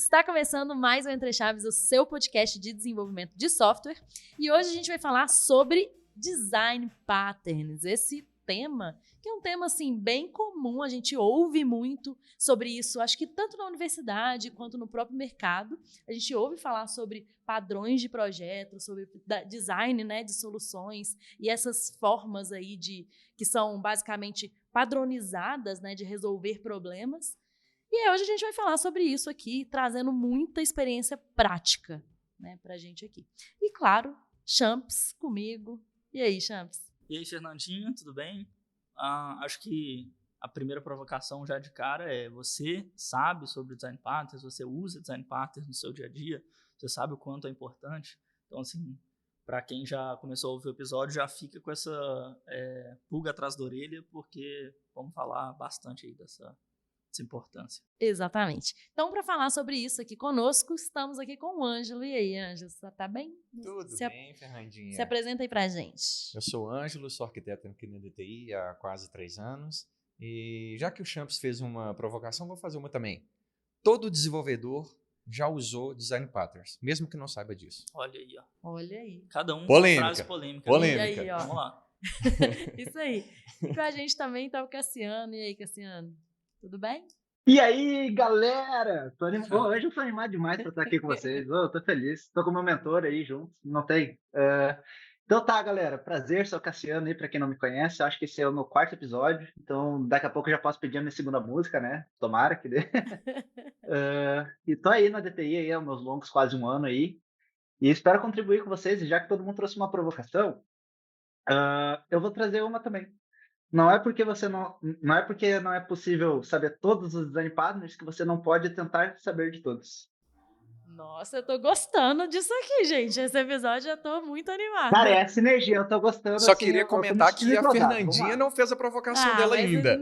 Está começando mais um Entre Chaves, o seu podcast de desenvolvimento de software. E hoje a gente vai falar sobre design patterns. Esse tema, que é um tema assim bem comum, a gente ouve muito sobre isso, acho que tanto na universidade quanto no próprio mercado. A gente ouve falar sobre padrões de projetos, sobre design, né, de soluções e essas formas aí que são basicamente padronizadas, né, de resolver problemas. E aí hoje a gente vai falar sobre isso aqui, trazendo muita experiência prática, né, pra gente aqui. E claro, Champs comigo. E aí, Champs? E aí, Fernandinho, tudo bem? Acho que a primeira provocação já de cara é: você sabe sobre design patterns, você usa design patterns no seu dia a dia, você sabe o quanto é importante. Então, assim, para quem já começou a ouvir o episódio, já fica com essa pulga atrás da orelha, porque vamos falar bastante aí dessa importância. Exatamente. Então, para falar sobre isso aqui conosco, estamos aqui com o Ângelo. E aí, Ângelo, você tá bem? Tudo bem, Fernandinha. Se apresenta aí pra gente. Eu sou o Ângelo, sou arquiteto aqui na DTI há quase 3 anos. E já que o Champs fez uma provocação, vou fazer uma também. Todo desenvolvedor já usou design patterns, mesmo que não saiba disso. Olha aí, ó. Olha aí. Cada um polêmica. com uma frase polêmica. Polêmica. E aí, ó. Vamos lá. Isso aí. E com a gente também tá o Cassiano. E aí, Cassiano? Tudo bem? E aí, galera? Hoje eu tô animado demais pra estar aqui com vocês. Eu tô feliz. Tô com o meu mentor aí junto. Não tem? Então tá, galera. Prazer, sou o Cassiano aí, pra quem não me conhece. Acho que esse é o meu 4º episódio. Então daqui a pouco eu já posso pedir a minha 2ª música, né? Tomara que dê. E tô aí na DTI aí, há meus longos quase 1 ano aí. E espero contribuir com vocês. E já que todo mundo trouxe uma provocação, eu vou trazer uma também. Não é porque não é possível saber todos os design patterns que você não pode tentar saber de todos. Nossa, eu tô gostando disso aqui, gente. Esse episódio eu tô muito animada. Cara, é a sinergia, eu tô gostando. Só assim, queria eu tô me comentar sentindo que a entrosado. Fernandinha não fez a provocação dela mas ainda.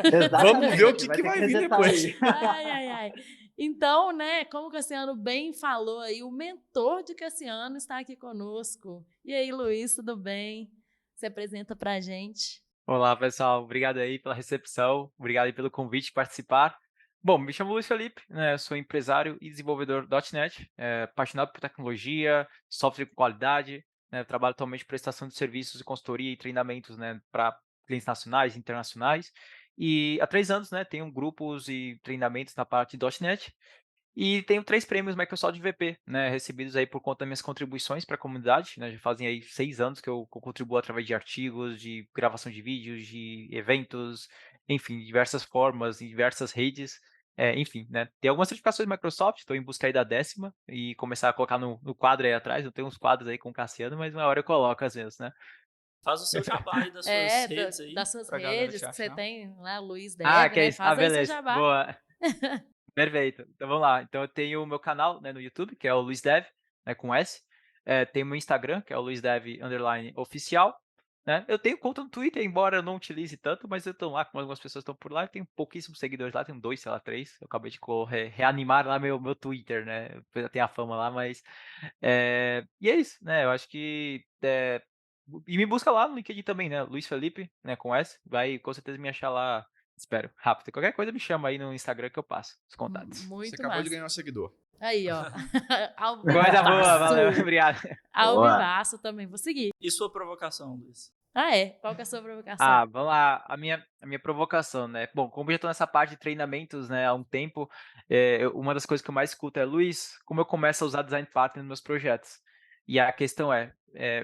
Exatamente, Vamos ver o que ter vai vir resetar depois. aí. Ai. Então, né, como o Cassiano bem falou aí, o mentor de Cassiano está aqui conosco. E aí, Luiz, tudo bem? Se apresenta pra gente. Olá, pessoal. Obrigado aí pela recepção. Obrigado aí pelo convite de participar. Bom, me chamo Luiz Felipe, né? Eu sou empresário e desenvolvedor .NET, apaixonado por tecnologia, software com qualidade, né? Eu trabalho atualmente em prestação de serviços de consultoria e treinamentos, né, para clientes nacionais e internacionais. E há 3 anos, né, tenho grupos e treinamentos na parte de .NET. E tenho 3 prêmios Microsoft VP, né, recebidos aí por conta das minhas contribuições para a comunidade, né, já fazem aí 6 anos que eu contribuo através de artigos, de gravação de vídeos, de eventos, enfim, de diversas formas, em diversas redes, enfim, né. Tem algumas certificações da Microsoft, estou em busca aí da 10ª e começar a colocar no quadro aí atrás, eu tenho uns quadros aí com o Cassiano, mas uma hora eu coloco às vezes, né. Faz o seu jabá aí das suas redes aí. Das suas pra galera redes te que você achar. tem lá, Luiz Dev, Ah, que é né? isso. Faz aí seu Beleza. jabá. Boa. Perfeito. Então vamos lá. Então eu tenho o meu canal, né, no YouTube, que é o Luiz Dev, né, com S. Tem o meu Instagram, que é o luizdev_oficial. Né? Eu tenho conta no Twitter, embora eu não utilize tanto, mas eu estou lá, como algumas pessoas estão por lá, eu tenho pouquíssimos seguidores lá, tenho 2, sei lá, 3. Eu acabei de reanimar lá meu Twitter, né? Eu tenho a fama lá, mas... E é isso, né? Eu acho que... E me busca lá no LinkedIn também, né? Luiz Felipe, né, com S. Vai com certeza me achar lá. Espero, rápido. Qualquer coisa me chama aí no Instagram que eu passo os contatos. Muito Você acabou massa. de ganhar um seguidor. Aí, ó. Coisa boa, valeu, obrigado. Ao Boa. vivaço também, vou seguir. E sua provocação, Luiz? Qual que é a sua provocação? Vamos lá, a minha provocação, né? Bom, como eu já estou nessa parte de treinamentos, né, há um tempo, uma das coisas que eu mais escuto é: Luiz, como eu começo a usar design pattern nos meus projetos? E a questão é,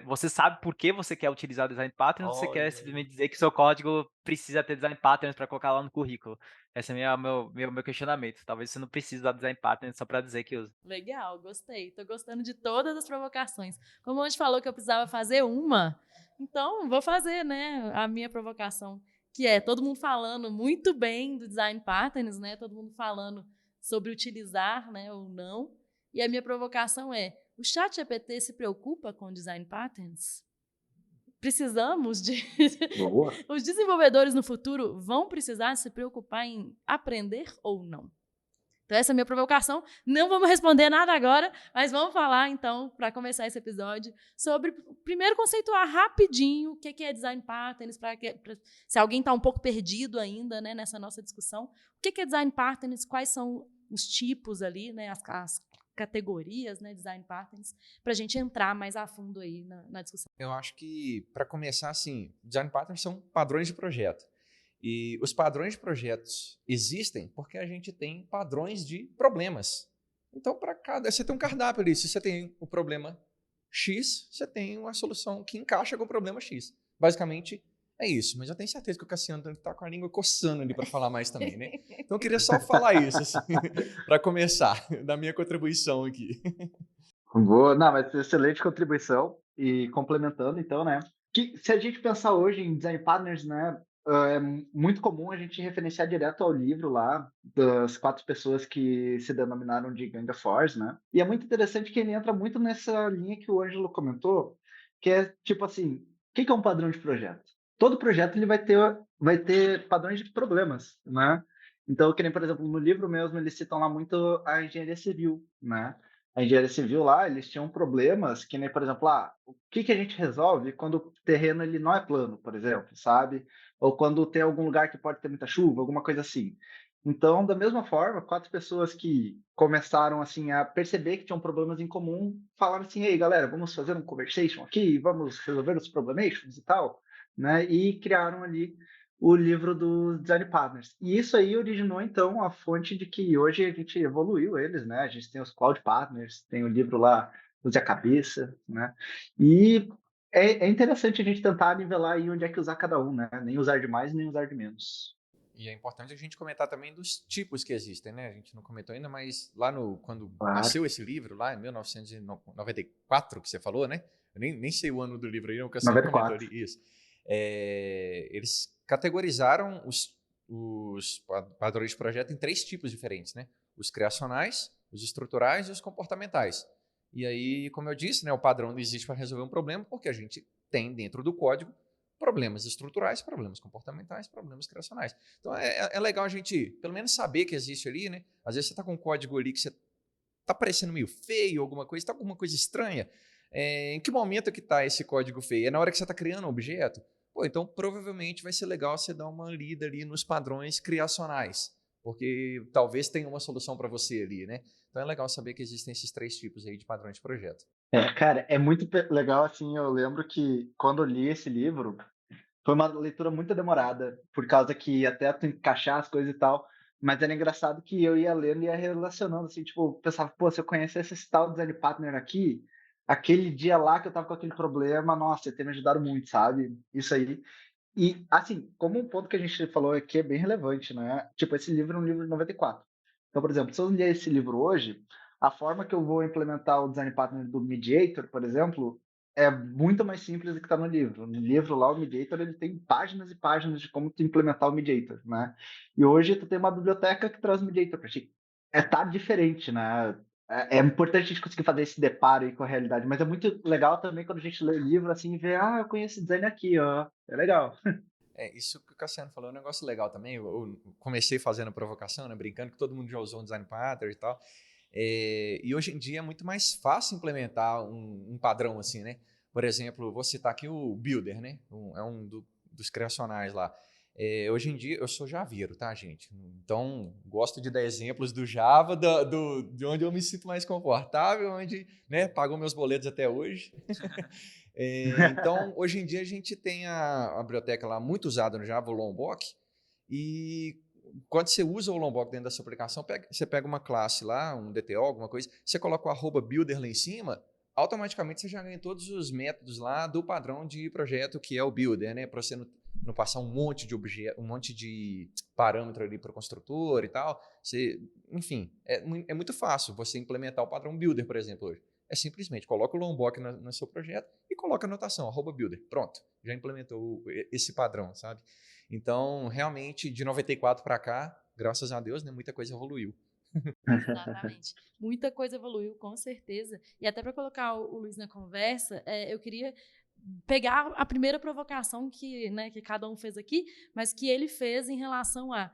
você sabe por que você quer utilizar design pattern ou você Olha quer aí. simplesmente dizer que seu código precisa ter design patterns para colocar lá no currículo? Esse é meu questionamento. Talvez você não precise usar design pattern só para dizer que usa. Legal, gostei. Tô gostando de todas as provocações. Como a gente falou que eu precisava fazer uma, então vou fazer, né, a minha provocação, que é todo mundo falando muito bem do design patterns, né? Todo mundo falando sobre utilizar, né, ou não. E a minha provocação é: o ChatGPT se preocupa com design patterns? Precisamos de... Boa. Os desenvolvedores no futuro vão precisar se preocupar em aprender ou não? Então, essa é a minha provocação. Não vamos responder nada agora, mas vamos falar, então, para começar esse episódio, sobre, primeiro, conceituar rapidinho o que é design patterns, se alguém está um pouco perdido ainda, né, nessa nossa discussão. O que é design patterns, quais são os tipos ali, né, as categorias, né, design patterns, para a gente entrar mais a fundo aí na discussão. Eu acho que, para começar, assim, design patterns são padrões de projeto. E os padrões de projetos existem porque a gente tem padrões de problemas. Então, para cada, você tem um cardápio ali. Se você tem o problema X, você tem uma solução que encaixa com o problema X. Basicamente, é isso. Mas eu tenho certeza que o Cassiano está com a língua coçando ali para falar mais também, né? Então, eu queria só falar isso, assim, para começar, da minha contribuição aqui. Boa, não, mas excelente contribuição. E complementando, então, né? Que se a gente pensar hoje em design partners, né? É muito comum a gente referenciar direto ao livro lá das 4 pessoas que se denominaram de Gang of Fours, né? E é muito interessante que ele entra muito nessa linha que o Ângelo comentou, que é tipo assim, o que é um padrão de projeto? Todo projeto ele vai ter padrões de problemas, né? Então, que nem, por exemplo, no livro mesmo, eles citam lá muito a engenharia civil, né? A engenharia civil lá, eles tinham problemas que nem, por exemplo, o que a gente resolve quando o terreno ele não é plano, por exemplo, sabe? Ou quando tem algum lugar que pode ter muita chuva, alguma coisa assim. Então, da mesma forma, 4 pessoas que começaram assim a perceber que tinham problemas em comum, falaram assim: "Ei, galera, vamos fazer um conversation aqui, vamos resolver os problemations e tal", né? E criaram ali o livro dos Design Partners. E isso aí originou, então, a fonte de que hoje a gente evoluiu eles, né? A gente tem os Cloud Partners, tem o livro lá, Use a Cabeça, né? E é interessante a gente tentar nivelar aí onde é que usar cada um, né? Nem usar de mais, nem usar de menos. E é importante a gente comentar também dos tipos que existem, né? A gente não comentou ainda, mas lá quando Claro. nasceu esse livro, lá em 1994, que você falou, né? Eu nem sei o ano do livro aí, não, que você comentou 94. ali. Isso. Eles categorizaram os padrões de projeto em 3 tipos diferentes, né? Os criacionais, os estruturais e os comportamentais. E aí, como eu disse, né, o padrão não existe para resolver um problema, porque a gente tem dentro do código problemas estruturais, problemas comportamentais, problemas criacionais. Então, é legal a gente, pelo menos, saber que existe ali, né? Às vezes você está com um código ali que você está parecendo meio feio, alguma coisa, está com alguma coisa estranha. Em que momento que está esse código feio? É na hora que você está criando um objeto? Pô, então, provavelmente vai ser legal você dar uma lida ali nos padrões criacionais, porque talvez tenha uma solução para você ali, né? Então, é legal saber que existem esses 3 tipos aí de padrões de projeto. Cara, é muito legal, assim, eu lembro que quando eu li esse livro, foi uma leitura muito demorada, por causa que até tu encaixar as coisas e tal, mas era engraçado que eu ia lendo e ia relacionando, assim, tipo, pensava, pô, se eu conhecesse esse tal design partner aqui, aquele dia lá que eu tava com aquele problema, nossa, ia ter me ajudado muito, sabe? Isso aí. E, assim, como um ponto que a gente falou aqui é bem relevante, né? Tipo, esse livro é um livro de 94. Então, por exemplo, se eu ler esse livro hoje, a forma que eu vou implementar o design partner do Mediator, por exemplo, é muito mais simples do que está no livro. No livro lá, o Mediator, ele tem páginas e páginas de como tu implementar o Mediator, né? E hoje tu tem uma biblioteca que traz o Mediator para ti. Tá diferente, né? É importante a gente conseguir fazer esse deparo aí com a realidade, mas é muito legal também quando a gente lê o livro assim e vê, eu conheço esse design aqui, ó. É legal. Isso que o Cassiano falou é um negócio legal também. Eu comecei fazendo provocação, né, brincando que todo mundo já usou um design pattern e tal. E hoje em dia é muito mais fácil implementar um padrão assim, né? Por exemplo, vou citar aqui o Builder, né? Dos criacionais lá. Hoje em dia, eu sou javeiro, tá, gente? Então, gosto de dar exemplos do Java, de onde eu me sinto mais confortável, onde, né, pagou meus boletos até hoje. Então, hoje em dia, a gente tem a biblioteca lá muito usada no Java, o Lombok, e quando você usa o Lombok dentro da sua aplicação, você pega uma classe lá, um DTO, alguma coisa, você coloca o @builder lá em cima, automaticamente você já ganha todos os métodos lá do padrão de projeto que é o builder, né? Para você não passar um monte de objeto, um monte de parâmetro ali para o construtor e tal. Enfim, é muito fácil você implementar o padrão builder, por exemplo, hoje. É simplesmente coloca o Lombok no seu projeto e coloca a anotação, @builder. Pronto, já implementou esse padrão, sabe? Então, realmente, de 94 para cá, graças a Deus, né, muita coisa evoluiu. Exatamente. Muita coisa evoluiu, com certeza. E até para colocar o Luiz na conversa, eu queria pegar a primeira provocação que cada um fez aqui, mas que ele fez em relação a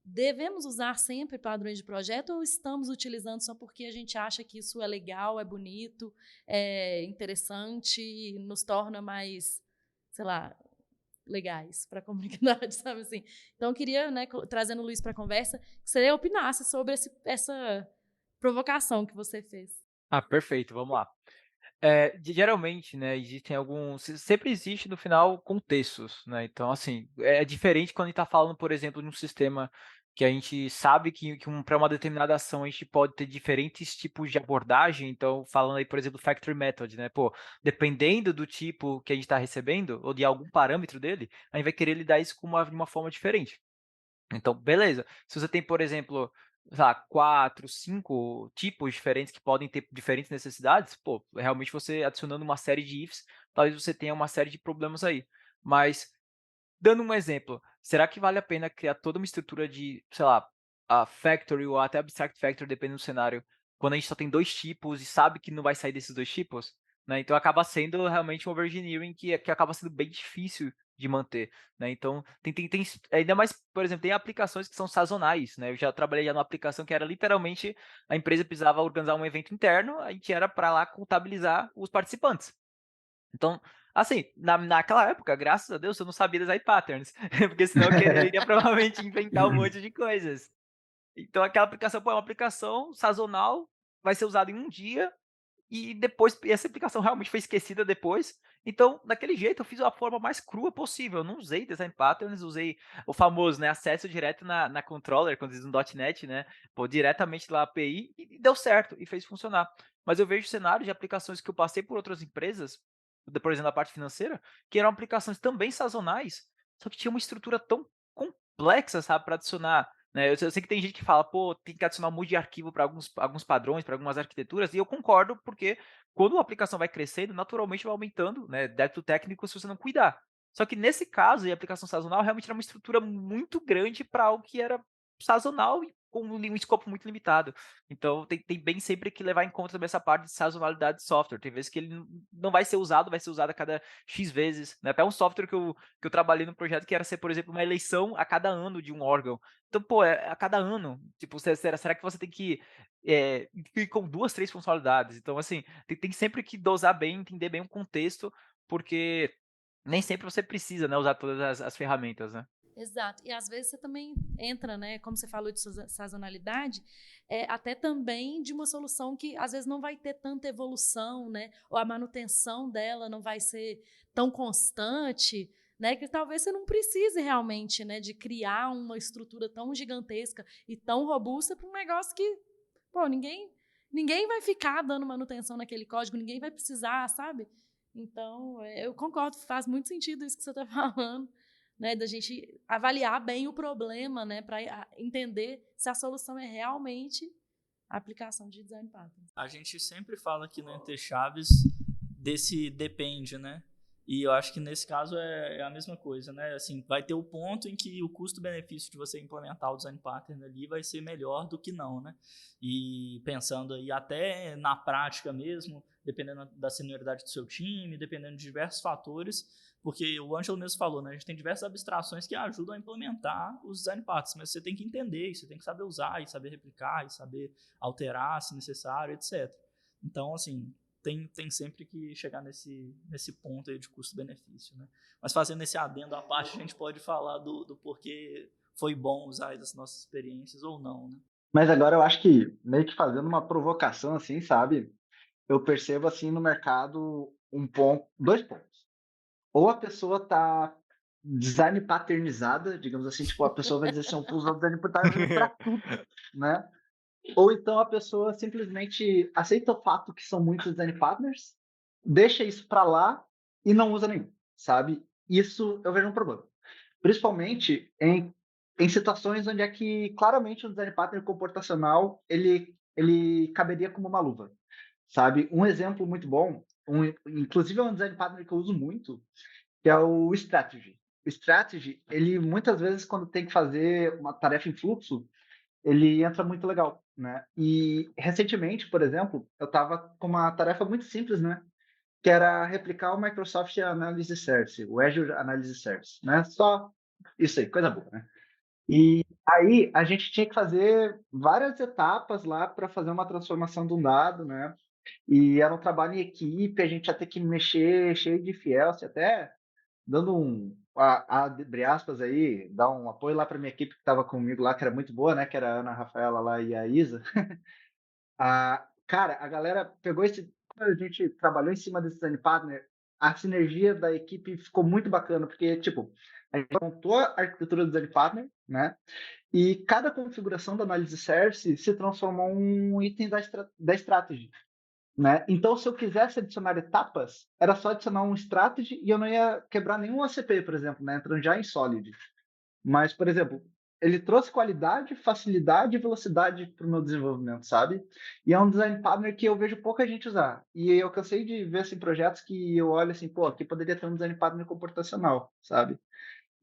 devemos usar sempre padrões de projeto ou estamos utilizando só porque a gente acha que isso é legal, é bonito, é interessante, nos torna mais, sei lá, legais para a comunidade, sabe assim? Então, eu queria, né, trazendo o Luiz para a conversa, que você opinasse sobre essa provocação que você fez. Perfeito, vamos lá. Geralmente, né, existem alguns sempre existe no final contextos, né, então assim, é diferente quando a gente está falando, por exemplo, de um sistema que a gente sabe que para uma determinada ação a gente pode ter diferentes tipos de abordagem, então falando aí, por exemplo, factory method, né, pô, dependendo do tipo que a gente está recebendo, ou de algum parâmetro dele, a gente vai querer lidar isso de uma forma diferente. Então, beleza. Se você tem, por exemplo, sei lá, 4, 5 tipos diferentes que podem ter diferentes necessidades, pô, realmente você adicionando uma série de ifs, talvez você tenha uma série de problemas aí. Mas, dando um exemplo, será que vale a pena criar toda uma estrutura de, sei lá, a factory ou até abstract factory, dependendo do cenário, quando a gente só tem 2 tipos e sabe que não vai sair desses 2 tipos? Né? Então acaba sendo realmente um overengineering que acaba sendo bem difícil de manter, né? Então tem ainda mais, por exemplo, tem aplicações que são sazonais, né? Eu já trabalhei numa aplicação que era literalmente a empresa precisava organizar um evento interno, a gente era para lá contabilizar os participantes. Então, assim, naquela época, graças a Deus, eu não sabia design patterns, porque senão eu iria provavelmente inventar um monte de coisas. Então aquela aplicação, pô, é uma aplicação sazonal, vai ser usada em um dia, e depois essa aplicação realmente foi esquecida depois. Então, daquele jeito, eu fiz a forma mais crua possível. Eu não usei design patterns, usei o famoso, né, acesso direto na controller, quando diz no .NET, né, pô, diretamente lá a API, e deu certo, e fez funcionar. Mas eu vejo cenários de aplicações que eu passei por outras empresas, por exemplo, na parte financeira, que eram aplicações também sazonais, só que tinha uma estrutura tão complexa, sabe, para adicionar, né. Eu sei que tem gente que fala: "Pô, tem que adicionar um monte de arquivo para alguns padrões, para algumas arquiteturas", e eu concordo, porque quando a aplicação vai crescendo, naturalmente vai aumentando, né, débito técnico se você não cuidar. Só que nesse caso, em aplicação sazonal, realmente era uma estrutura muito grande para algo que era sazonal e com um escopo muito limitado. Então tem bem sempre que levar em conta também essa parte de sazonalidade de software. Tem vezes que ele não vai ser usado, vai ser usado a cada X vezes, né. Até um software que eu trabalhei num projeto que era ser, por exemplo, uma eleição a cada ano de um órgão. Então, pô, a cada ano, tipo, será que você tem que ir com 2, 3 funcionalidades? Então, assim, tem sempre que dosar bem, entender bem o contexto, porque nem sempre você precisa, né, usar todas as ferramentas, né. Exato. E às vezes você também entra, né, como você falou de sazonalidade, até também de uma solução que às vezes não vai ter tanta evolução, né, ou a manutenção dela não vai ser tão constante, né, que talvez você não precise realmente, né, de criar uma estrutura tão gigantesca e tão robusta para um negócio que, pô, ninguém vai ficar dando manutenção naquele código, ninguém vai precisar, sabe? Então, eu concordo, faz muito sentido isso que você está falando, né, da gente avaliar bem o problema, né, para entender se a solução é realmente a aplicação de design pattern. A gente sempre fala aqui no Entre Chaves desse depende, né? E eu acho que nesse caso é a mesma coisa, né? Assim, vai ter o ponto em que o custo-benefício de você implementar o design pattern ali vai ser melhor do que não, né? E pensando aí até na prática mesmo, dependendo da senioridade do seu time, dependendo de diversos fatores, porque o Ângelo mesmo falou, né? A gente tem diversas abstrações que ajudam a implementar os design patterns, mas você tem que entender, você tem que saber usar, e saber replicar, e saber alterar se necessário, etc. Então, assim, tem sempre que chegar nesse ponto aí de custo-benefício, né? Mas fazendo esse adendo à parte, a gente pode falar do porquê foi bom usar das nossas experiências ou não, né? Mas agora eu acho que, meio que fazendo uma provocação assim, sabe? Eu percebo assim no mercado dois pontos. Ou a pessoa tá design patternizada, digamos assim, tipo, a pessoa vai dizer assim, eu tô usando design pattern para tudo, né? Ou então a pessoa simplesmente aceita o fato que são muitos design partners, deixa isso para lá e não usa nenhum, sabe? Isso eu vejo um problema. Principalmente em situações onde é que claramente o design partner computacional ele caberia como uma luva, sabe? Um exemplo muito bom, inclusive é um design partner que eu uso muito, que é o Strategy. O Strategy, ele muitas vezes quando tem que fazer uma tarefa em fluxo, ele entra muito legal, né? E recentemente, por exemplo, eu estava com uma tarefa muito simples, né? Que era replicar o Microsoft Analysis Service, o Azure Analysis Service, né? Só isso aí, coisa boa, né? E aí a gente tinha que fazer várias etapas lá para fazer uma transformação de um dado, né? E era um trabalho em equipe, a gente ia ter que mexer cheio de fiel, até dando abre aspas aí, dar um apoio lá para minha equipe que estava comigo lá, que era muito boa, né? Que era a Ana, a Rafaela lá e a Isa. Cara, a galera pegou a gente trabalhou em cima desse design partner, a sinergia da equipe ficou muito bacana, porque, tipo, a gente montou a arquitetura do design partner, né? E cada configuração da análise service se transformou em um item da strategy, né? Então, se eu quisesse adicionar etapas, era só adicionar um strategy e eu não ia quebrar nenhum ACP, por exemplo, né? Entrando já em Solid. Mas, por exemplo, ele trouxe qualidade, facilidade e velocidade para o meu desenvolvimento, sabe? E é um design partner que eu vejo pouca gente usar. E eu cansei de ver assim, projetos que eu olho assim, pô, aqui poderia ter um design partner computacional, sabe?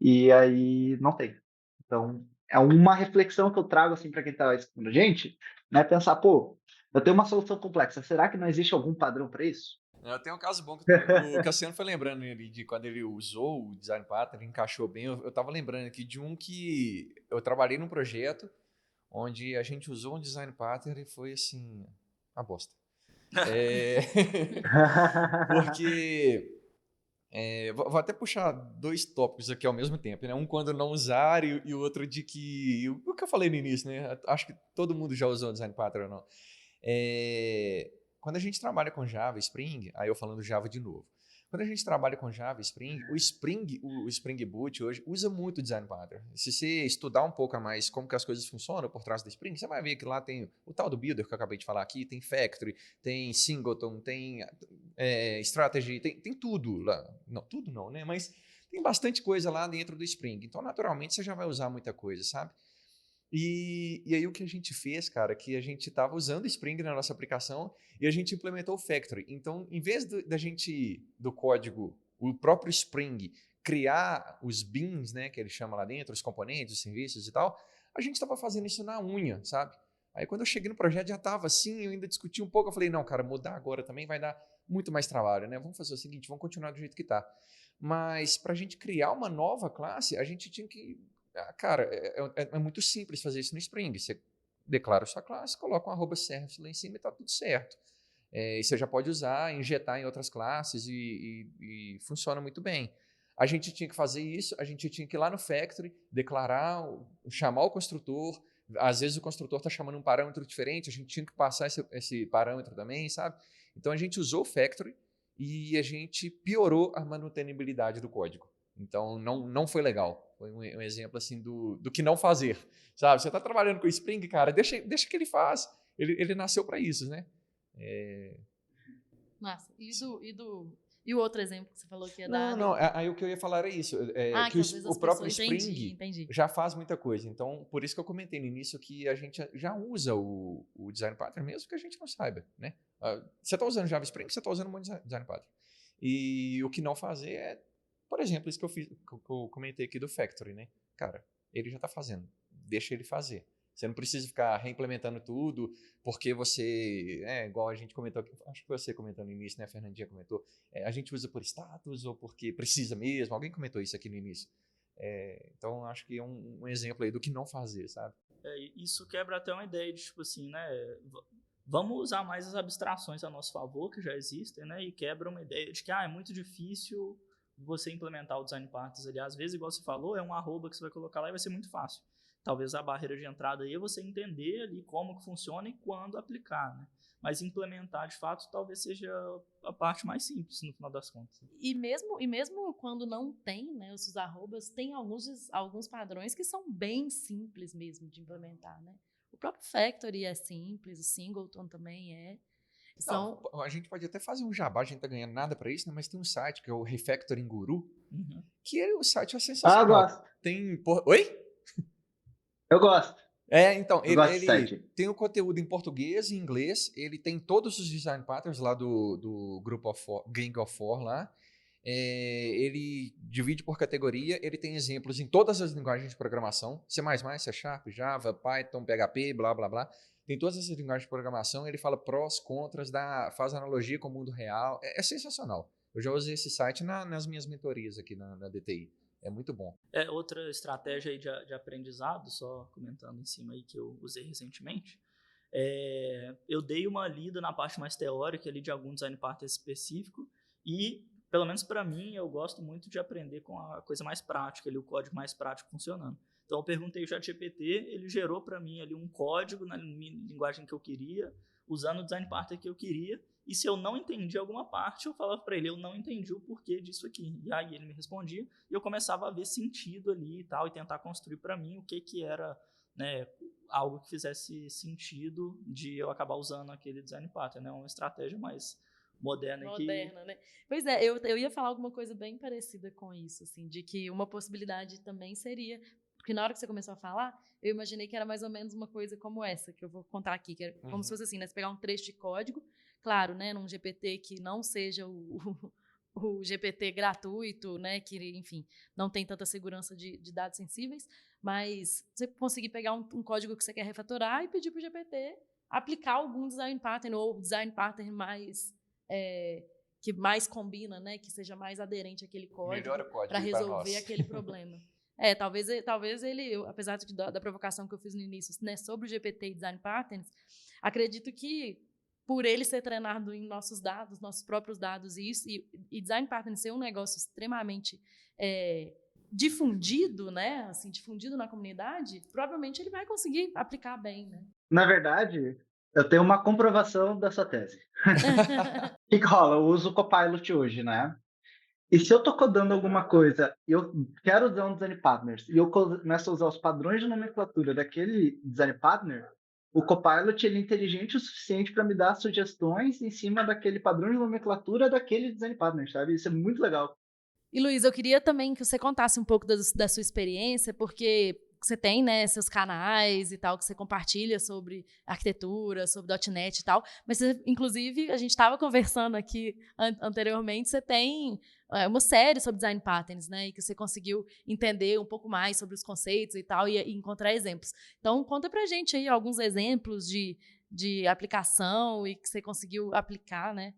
E aí não tem. Então, é uma reflexão que eu trago assim para quem está escutando a gente, né? Pensar, pô, eu tenho uma solução complexa, será que não existe algum padrão para isso? Eu tenho um caso bom que o Cassiano foi lembrando ali de quando ele usou o design pattern, encaixou bem. Eu tava lembrando aqui de um que eu trabalhei num projeto onde a gente usou um design pattern e foi assim, uma bosta. Porque vou até puxar dois tópicos aqui ao mesmo tempo, né? Um quando não usar e o outro de que o que eu falei no início, né? Acho que todo mundo já usou o design pattern ou não. Quando a gente trabalha com Java, Spring, aí eu falando Java de novo. Quando a gente trabalha com Java, Spring, o Spring Boot hoje usa muito o Design Pattern. Se você estudar um pouco a mais como que as coisas funcionam por trás do Spring, você vai ver que lá tem o tal do Builder que eu acabei de falar aqui, tem Factory, tem Singleton, tem Strategy, tem tudo lá. Não, tudo não, né? Mas tem bastante coisa lá dentro do Spring. Então, naturalmente, você já vai usar muita coisa, sabe? E aí o que a gente fez, cara, que a gente estava usando Spring na nossa aplicação e a gente implementou o Factory. Então, em vez da gente, do código, o próprio Spring, criar os beans, né, que ele chama lá dentro, os componentes, os serviços e tal, a gente estava fazendo isso na unha, sabe? Aí quando eu cheguei no projeto já estava assim, eu ainda discuti um pouco, eu falei, não, cara, mudar agora também vai dar muito mais trabalho, né? Vamos fazer o seguinte, vamos continuar do jeito que está. Mas para a gente criar uma nova classe, a gente tinha que cara, é muito simples fazer isso no Spring. Você declara a sua classe, coloca um @service lá em cima e está tudo certo. E você já pode usar, injetar em outras classes e funciona muito bem. A gente tinha que fazer isso, a gente tinha que ir lá no Factory, declarar, chamar o construtor. Às vezes o construtor está chamando um parâmetro diferente, a gente tinha que passar esse parâmetro também, sabe? Então a gente usou o Factory e a gente piorou a manutenibilidade do código. Então, não foi legal. Foi um exemplo assim do que não fazer. Sabe? Você está trabalhando com o Spring, cara, deixa que ele faz. Ele nasceu para isso, né? Massa. E o outro exemplo que você falou que ia dar? Não. Aí o que eu ia falar era isso. Que às vezes o próprio pessoas... Spring Entendi. já faz muita coisa. Então, por isso que eu comentei no início que a gente já usa o Design Pattern, mesmo que a gente não saiba, né? Você está usando Java Spring, você está usando um Design Pattern. E o que não fazer é, por exemplo, isso que eu comentei aqui do Factory, né? Cara, ele já está fazendo. Deixa ele fazer. Você não precisa ficar reimplementando tudo, porque você, igual a gente comentou aqui, acho que você comentou no início, né? A Fernandinha comentou, a gente usa por status ou porque precisa mesmo. Alguém comentou isso aqui no início. Então, acho que é um exemplo aí do que não fazer, sabe? Isso quebra até uma ideia de, tipo assim, né? Vamos usar mais as abstrações a nosso favor, que já existem, né? E quebra uma ideia de que é muito difícil você implementar o design patterns ali. Às vezes, igual você falou, é um arroba que você vai colocar lá e vai ser muito fácil. Talvez a barreira de entrada aí é você entender ali como que funciona e quando aplicar, né? Mas implementar, de fato, talvez seja a parte mais simples, no final das contas. E mesmo quando não tem, né, esses arrobas, tem alguns padrões que são bem simples mesmo de implementar, né? O próprio Factory é simples, o Singleton também é. A gente pode até fazer um jabá, a gente não tá ganhando nada para isso, né? Mas tem um site que é o Refactoring Guru, que o site é sensacional. Eu gosto. Oi? Eu gosto. Então, Eu gosto ele tem o conteúdo em português e inglês, ele tem todos os design patterns lá do Gang of Four lá, ele divide por categoria, ele tem exemplos em todas as linguagens de programação, C++, C#, Java, Python, PHP, blá, blá, blá, tem todas essas linguagens de programação, ele fala prós, contras, faz analogia com o mundo real, é sensacional. Eu já usei esse site nas minhas mentorias aqui na DTI. É muito bom. Outra estratégia aí de aprendizado, só comentando em cima aí que eu usei recentemente, eu dei uma lida na parte mais teórica ali de algum design pattern específico e pelo menos para mim, eu gosto muito de aprender com a coisa mais prática, ali, o código mais prático funcionando. Então eu perguntei o ChatGPT, ele gerou para mim ali um código na linguagem que eu queria, usando o design pattern que eu queria, e se eu não entendi alguma parte, eu falava para ele, eu não entendi o porquê disso aqui. E aí ele me respondia, e eu começava a ver sentido ali e tal, e tentar construir para mim o que era, né, algo que fizesse sentido de eu acabar usando aquele design pattern, né, uma estratégia mais moderna que... Moderna, né? Pois é, eu ia falar alguma coisa bem parecida com isso, assim, de que uma possibilidade também seria, porque na hora que você começou a falar, eu imaginei que era mais ou menos uma coisa como essa, que eu vou contar aqui, que era como se fosse assim, né? Você pegar um trecho de código, claro, né? Num GPT que não seja o GPT gratuito, né? Que, enfim, não tem tanta segurança de dados sensíveis, mas você conseguir pegar um código que você quer refatorar e pedir para o GPT aplicar algum design pattern ou design pattern mais que mais combina, né, que seja mais aderente àquele código Melhora o código para aí pra resolver nós. aquele problema. Talvez ele, apesar da provocação que eu fiz no início, né, sobre o GPT e design patterns, acredito que por ele ser treinado em nossos dados, nossos próprios dados, e design patterns ser um negócio extremamente difundido, né, assim, difundido na comunidade, provavelmente ele vai conseguir aplicar bem, né? Na verdade, eu tenho uma comprovação da sua tese. O que rola? Eu uso o Copilot hoje, né? E se eu estou codando alguma coisa e eu quero usar um design partners e eu começo a usar os padrões de nomenclatura daquele design partner, o Copilot ele é inteligente o suficiente para me dar sugestões em cima daquele padrão de nomenclatura daquele design partner, sabe? Isso é muito legal. E, Luiz, eu queria também que você contasse um pouco da sua experiência, porque você tem, né, seus canais e tal, que você compartilha sobre arquitetura, sobre .NET e tal, mas, você, inclusive, a gente estava conversando aqui anteriormente, você tem uma série sobre design patterns, né, e que você conseguiu entender um pouco mais sobre os conceitos e tal, e encontrar exemplos. Então, conta pra gente aí alguns exemplos de aplicação e que você conseguiu aplicar, né?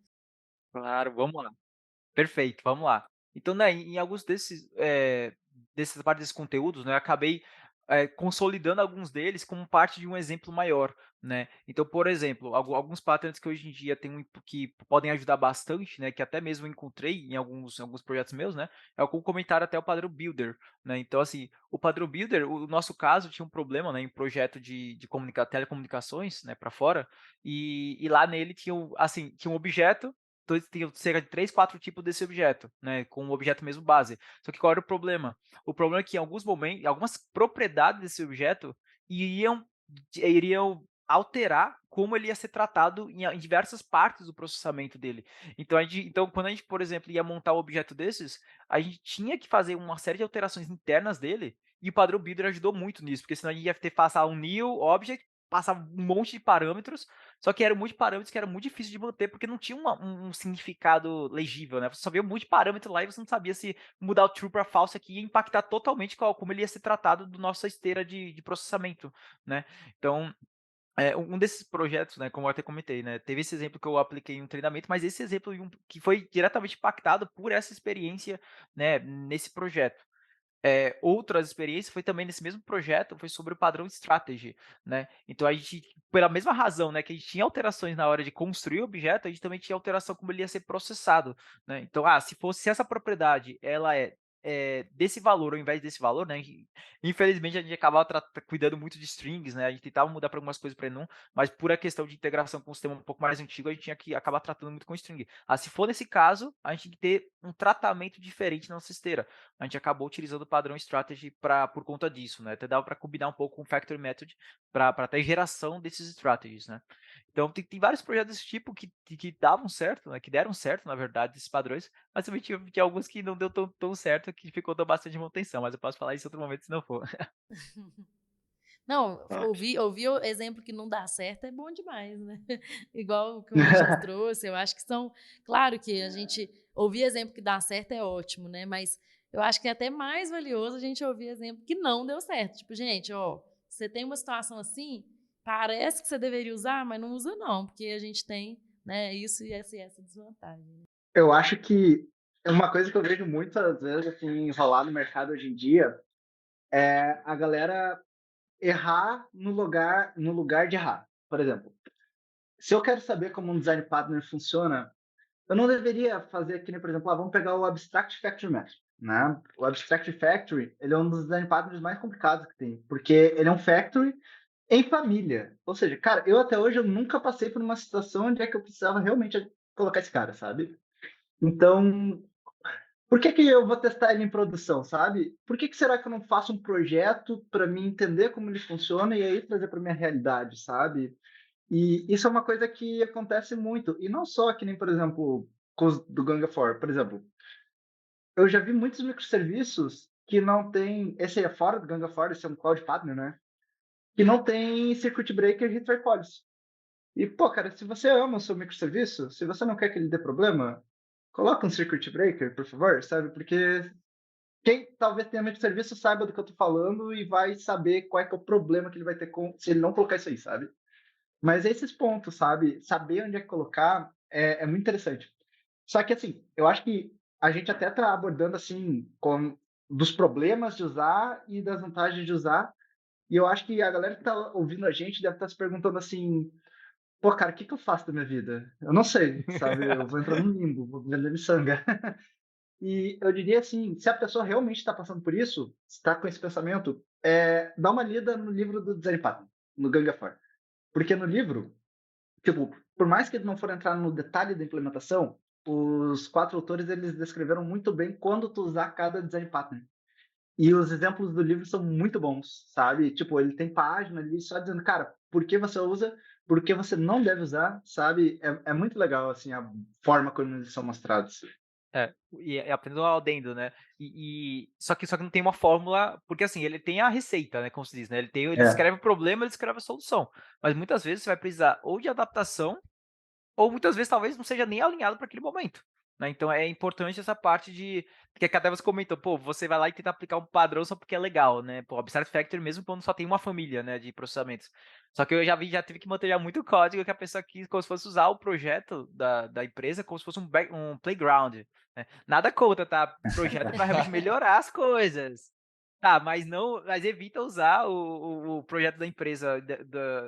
Claro, vamos lá. Perfeito, vamos lá. Então, né, em alguns dessas partes desses conteúdos, né, eu acabei consolidando alguns deles como parte de um exemplo maior, né. Então, por exemplo, alguns patterns que hoje em dia que podem ajudar bastante, né, que até mesmo eu encontrei em alguns projetos meus, né, é o comentário até o padrão Builder, né. Então, assim, o padrão Builder, o nosso caso tinha um problema, né, em projeto de telecomunicações, né, para fora, e lá nele tinha um objeto. Então, tem cerca de 3, 4 tipos desse objeto, né, com o objeto mesmo base. Só que qual era o problema? O problema é que em alguns momentos, algumas propriedades desse objeto iriam alterar como ele ia ser tratado em diversas partes do processamento dele. Então, quando a gente, por exemplo, ia montar um objeto desses, a gente tinha que fazer uma série de alterações internas dele, e o padrão Builder ajudou muito nisso, porque senão a gente ia ter que passar um new object, passar um monte de parâmetros, só que era um monte de parâmetros que era muito difícil de manter, porque não tinha um significado legível, né? Você só via um monte de parâmetro lá e você não sabia se mudar o true para false aqui ia impactar totalmente como ele ia ser tratado do nossa esteira de processamento, né? Então, um desses projetos, né, como eu até comentei, né, teve esse exemplo que eu apliquei em um treinamento, mas esse exemplo que foi diretamente impactado por essa experiência, né, nesse projeto. Outras experiências foi também nesse mesmo projeto, foi sobre o padrão strategy, né. Então a gente, pela mesma razão, né, que a gente tinha alterações na hora de construir o objeto, a gente também tinha alteração como ele ia ser processado, né. Então, se essa propriedade ela é desse valor ao invés desse valor, né, infelizmente a gente acabava cuidando muito de strings, né, a gente tentava mudar para algumas coisas para enum, mas por a questão de integração com o sistema um pouco mais antigo, a gente tinha que acabar tratando muito com string. Se for nesse caso, a gente tem que ter um tratamento diferente na nossa esteira. A gente acabou utilizando o padrão strategy por conta disso, né? Até dava para combinar um pouco com o factory method para ter geração desses strategies, né? Então tem vários projetos desse tipo que davam certo, né? Que deram certo, na verdade, esses padrões, mas também tinha alguns que não deu tão certo, que ficou bastante manutenção, mas eu posso falar isso em outro momento se não for. Não, ouvir o exemplo que não dá certo é bom demais, né? Igual o que o Michel trouxe, eu acho que são... Claro que a gente ouvir exemplo que dá certo é ótimo, né? Mas eu acho que é até mais valioso a gente ouvir exemplo que não deu certo. Tipo, gente, ó, você tem uma situação assim, parece que você deveria usar, mas não usa não, porque a gente tem, né, isso e essa desvantagem. Eu acho que uma coisa que eu vejo muitas vezes assim, rolar no mercado hoje em dia é a galera errar no lugar de errar. Por exemplo, se eu quero saber como um design partner funciona, eu não deveria fazer que nem, por exemplo, vamos pegar o Abstract Factory Method, né? O Abstract Factory, ele é um dos design patterns mais complicados que tem, porque ele é um factory em família. Ou seja, cara, eu até hoje eu nunca passei por uma situação onde é que eu precisava realmente colocar esse cara, sabe? Então, por que que eu vou testar ele em produção, sabe? Por que que será que eu não faço um projeto para mim entender como ele funciona e aí trazer para minha realidade, sabe? E isso é uma coisa que acontece muito. E não só que nem, por exemplo, com os do Ganga 4. Por exemplo, eu já vi muitos microserviços que não tem. Esse aí é fora do Ganga 4, esse é um Cloud Partner, né? Que não tem Circuit Breaker e Retry Policy. E, pô, cara, se você ama o seu microserviço, se você não quer que ele dê problema, coloca um Circuit Breaker, por favor, sabe? Porque quem talvez tenha microserviço saiba do que eu tô falando e vai saber qual é que é o problema que ele vai ter se ele não colocar isso aí, sabe? Mas esses pontos, sabe? Saber onde é que colocar é muito interessante. Só que, assim, eu acho que a gente até está abordando, assim, dos problemas de usar e das vantagens de usar. E eu acho que a galera que está ouvindo a gente deve estar se perguntando assim, pô, cara, o que que eu faço da minha vida? Eu não sei, sabe? Eu vou entrar num limbo, vou vender miçanga. E eu diria assim, se a pessoa realmente está passando por isso, está com esse pensamento, dá uma lida no livro do Design Pattern, no Ganga 4. Porque no livro, tipo, por mais que ele não for entrar no detalhe da implementação, os 4 autores eles descreveram muito bem quando tu usar cada design pattern. E os exemplos do livro são muito bons, sabe? Tipo, ele tem página ali só dizendo, cara, por que você usa, por que você não deve usar, sabe? É muito legal, assim, a forma como eles são mostrados. E aprendendo ao adendo, né? Só que não tem uma fórmula, porque assim, ele tem a receita, né? Como se diz, né? Ele descreve o problema, ele descreve a solução. Mas muitas vezes você vai precisar ou de adaptação, ou muitas vezes talvez não seja nem alinhado para aquele momento. Né? Então é importante essa parte de. Porque até você comentou, pô, você vai lá e tenta aplicar um padrão só porque é legal, né? Pô, Abstract Factory mesmo quando só tem uma família, né, de processamentos. Só que eu já tive que manter muito código que a pessoa quis como se fosse usar o projeto da empresa como se fosse um playground. Né? Nada contra, tá? Projeto para realmente melhorar as coisas. Tá, mas evita usar o projeto da empresa,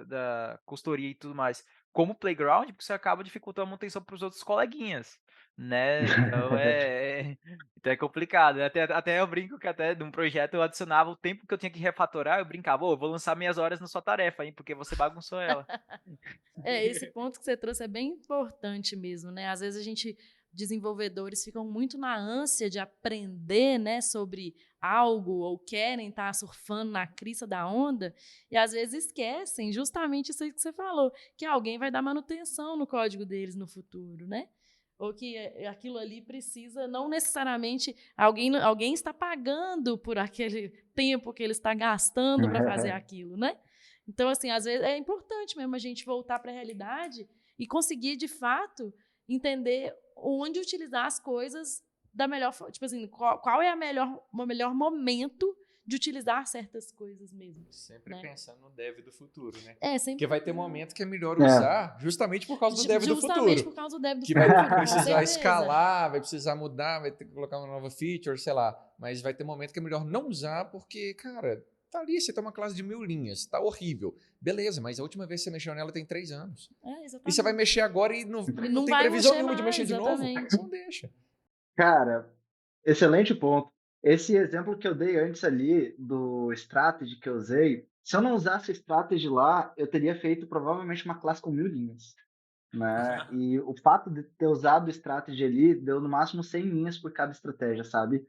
da consultoria e tudo mais, como playground, porque você acaba dificultando a manutenção para os outros coleguinhas, né? Então então é complicado. Até eu brinco que até num projeto eu adicionava o tempo que eu tinha que refatorar, eu brincava, eu vou lançar minhas horas na sua tarefa, hein, porque você bagunçou ela. Esse ponto que você trouxe é bem importante mesmo, né? Às vezes desenvolvedores ficam muito na ânsia de aprender, né, sobre algo ou querem estar surfando na crista da onda e às vezes esquecem justamente isso aí que você falou, que alguém vai dar manutenção no código deles no futuro, né? Ou que aquilo ali precisa, não necessariamente alguém está pagando por aquele tempo que ele está gastando para fazer aquilo, né? Então, assim, às vezes é importante mesmo a gente voltar para a realidade e conseguir, de fato, entender onde utilizar as coisas da melhor forma. Tipo assim, qual é o melhor momento de utilizar certas coisas mesmo. Sempre né? pensando no dev do futuro, né? Sempre. Porque vai ter momento que é melhor usar justamente por causa do dev do futuro. Justamente por causa do dev do que futuro. vai precisar escalar, vai precisar mudar, vai ter que colocar uma nova feature, sei lá. Mas vai ter momento que é melhor não usar porque, cara, tá ali, você tem uma classe de 1000 linhas, tá horrível. Beleza, mas a última vez que você mexeu nela tem 3 anos. Exatamente. E você vai mexer agora e não não tem previsão nenhuma de mexer de novo? Não deixa. Cara, excelente ponto. Esse exemplo que eu dei antes ali do strategy que eu usei, se eu não usasse strategy lá, eu teria feito provavelmente uma classe com 1000 linhas. Né? E o fato de ter usado o strategy ali deu no máximo 100 linhas por cada estratégia, sabe?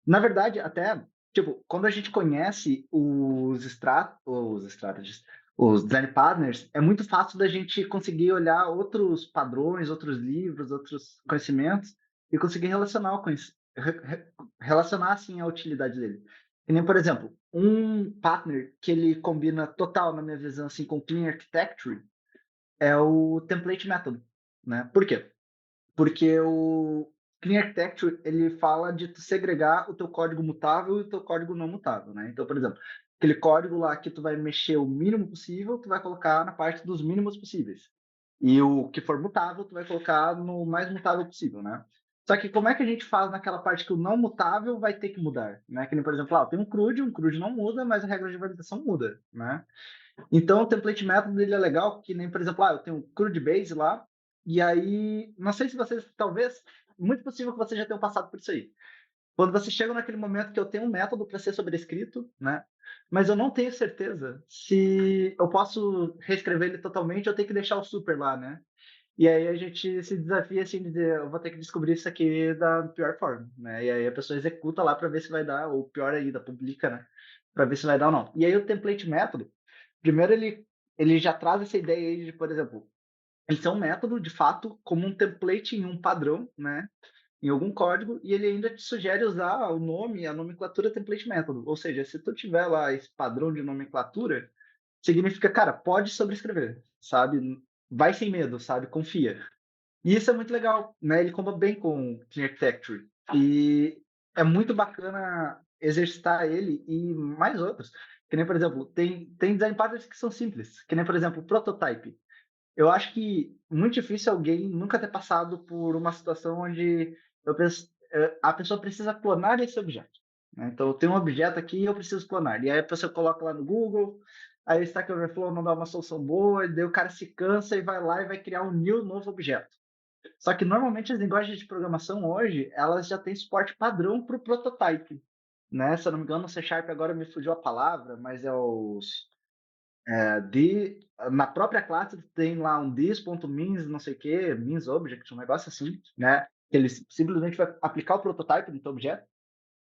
Na verdade, até, tipo, quando a gente conhece os strategies, os design partners, é muito fácil da gente conseguir olhar outros padrões, outros livros, outros conhecimentos e conseguir relacionar assim a utilidade dele. E nem, por exemplo, um partner que ele combina total, na minha visão, assim, com Clean Architecture é o Template Method, né? Por quê? Porque o Clean Architecture, ele fala de tu segregar o teu código mutável e o teu código não mutável, né? Então, por exemplo, aquele código lá que tu vai mexer o mínimo possível, tu vai colocar na parte dos mínimos possíveis. E o que for mutável, tu vai colocar no mais mutável possível, né? Só que como é que a gente faz naquela parte que o não mutável vai ter que mudar, né? Que nem, por exemplo, tem um CRUD não muda, mas a regra de validação muda, né? Então, o template method dele é legal, que nem, por exemplo, eu tenho um CRUD base lá, E aí, não sei se vocês, talvez, muito possível que vocês já tenham passado por isso aí. Quando você chega naquele momento que eu tenho um método para ser sobrescrito, né? Mas eu não tenho certeza se eu posso reescrever ele totalmente ou eu tenho que deixar o super lá, né? E aí a gente se desafia assim, de dizer, eu vou ter que descobrir isso aqui da pior forma, né? E aí a pessoa executa lá para ver se vai dar, ou pior ainda, publica, né? Para ver se vai dar ou não. E aí o template método, primeiro ele já traz essa ideia aí de, por exemplo, ele é um método, de fato, como um template em um padrão, né? Em algum código, e ele ainda te sugere usar o nome, a nomenclatura template método. Ou seja, se tu tiver lá esse padrão de nomenclatura, significa, cara, pode sobrescrever, sabe? Vai sem medo, sabe? Confia. E isso é muito legal, né? Ele comba bem com o Clean Architecture. E é muito bacana exercitar ele e mais outros. Que nem, por exemplo, tem design patterns que são simples. Que nem, por exemplo, o prototype. Eu acho que muito difícil alguém nunca ter passado por uma situação onde a pessoa precisa clonar esse objeto, né? Então, eu tenho um objeto aqui e eu preciso clonar. E aí a pessoa coloca lá no Google, aí o Stack Overflow não dá uma solução boa, e daí o cara se cansa e vai lá e vai criar um novo objeto. Só que normalmente as linguagens de programação hoje, elas já têm suporte padrão para o prototype, né? Se eu não me engano, no C# agora me fugiu a palavra, mas é os na própria classe tem lá um this.means, não sei o que, means object, um negócio assim, né? Ele simplesmente vai aplicar o prototype do teu objeto.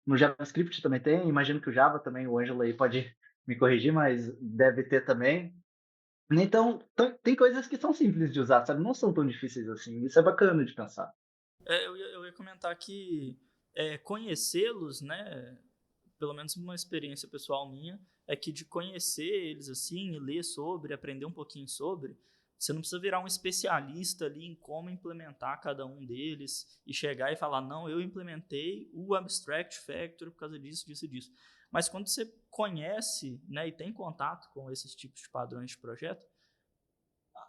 No JavaScript também tem, imagino que o Java também, o Ângelo aí pode me corrigir, mas deve ter também. Então, tem coisas que são simples de usar, sabe? Não são tão difíceis assim. Isso é bacana de pensar. Eu ia comentar que conhecê-los, né? Pelo menos uma experiência pessoal minha, é que de conhecer eles assim, e ler sobre, aprender um pouquinho sobre, você não precisa virar um especialista ali em como implementar cada um deles e chegar e falar, não, eu implementei o Abstract Factory por causa disso, disso e disso. Mas quando você conhece, né, e tem contato com esses tipos de padrões de projeto,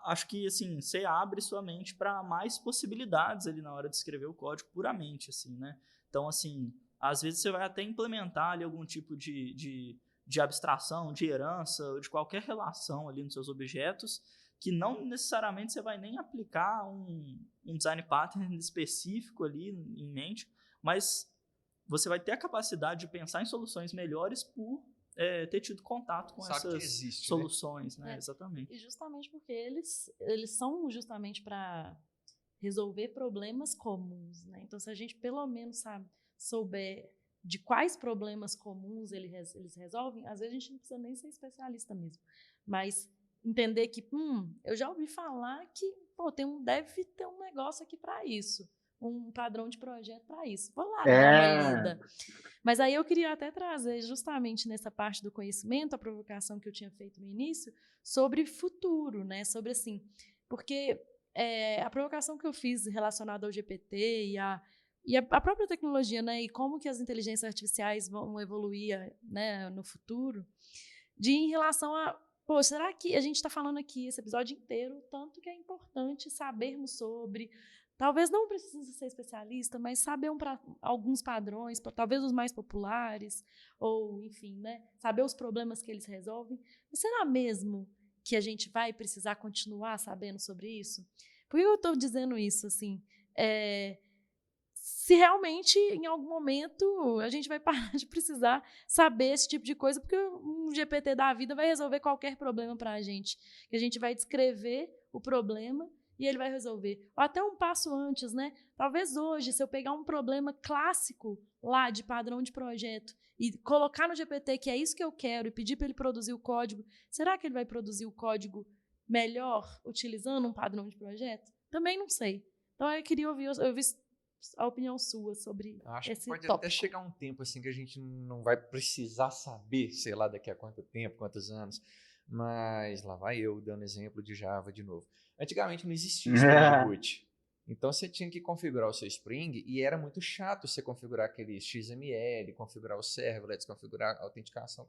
acho que assim, você abre sua mente para mais possibilidades ali na hora de escrever o código puramente, assim, né? Então, assim, às vezes você vai até implementar ali algum tipo de abstração, de herança, de qualquer relação ali nos seus objetos, que não necessariamente você vai nem aplicar um design pattern específico ali em mente, mas você vai ter a capacidade de pensar em soluções melhores por ter tido contato com Sabe que essas existe, soluções, né? É. Exatamente. E justamente porque eles são justamente para resolver problemas comuns, né? Então, se a gente pelo menos souber de quais problemas comuns eles resolvem, às vezes a gente não precisa nem ser especialista mesmo, mas entender que, eu já ouvi falar que, deve ter um negócio aqui para isso, um padrão de projeto para isso. Vou lá dar uma lida. Mas aí eu queria até trazer, justamente nessa parte do conhecimento, a provocação que eu tinha feito no início, sobre futuro, né? Sobre assim, porque a provocação que eu fiz relacionada ao GPT e a própria tecnologia, né? E como que as inteligências artificiais vão evoluir, né, no futuro, em relação a, será que a gente está falando aqui esse episódio inteiro, tanto que é importante sabermos sobre. Talvez não precise ser especialista, mas saber alguns padrões, talvez os mais populares, ou, enfim, né, saber os problemas que eles resolvem. Mas será mesmo que a gente vai precisar continuar sabendo sobre isso? Por que eu estou dizendo isso? Assim, se realmente, em algum momento, a gente vai parar de precisar saber esse tipo de coisa, porque um GPT da vida vai resolver qualquer problema para a gente. Que a gente vai descrever o problema e ele vai resolver. Ou até um passo antes, né? Talvez hoje, se eu pegar um problema clássico lá de padrão de projeto e colocar no GPT que é isso que eu quero e pedir para ele produzir o código, será que ele vai produzir o código melhor utilizando um padrão de projeto? Também não sei. Então, eu queria ouvir a opinião sua sobre Acho esse que pode tópico. até chegar um tempo assim que a gente não vai precisar saber, sei lá, daqui a quanto tempo, quantos anos. Mas lá vai eu dando exemplo de Java de novo. Antigamente não existia Spring Boot. Então você tinha que configurar o seu Spring e era muito chato você configurar aquele XML, configurar o servlets, configurar a autenticação,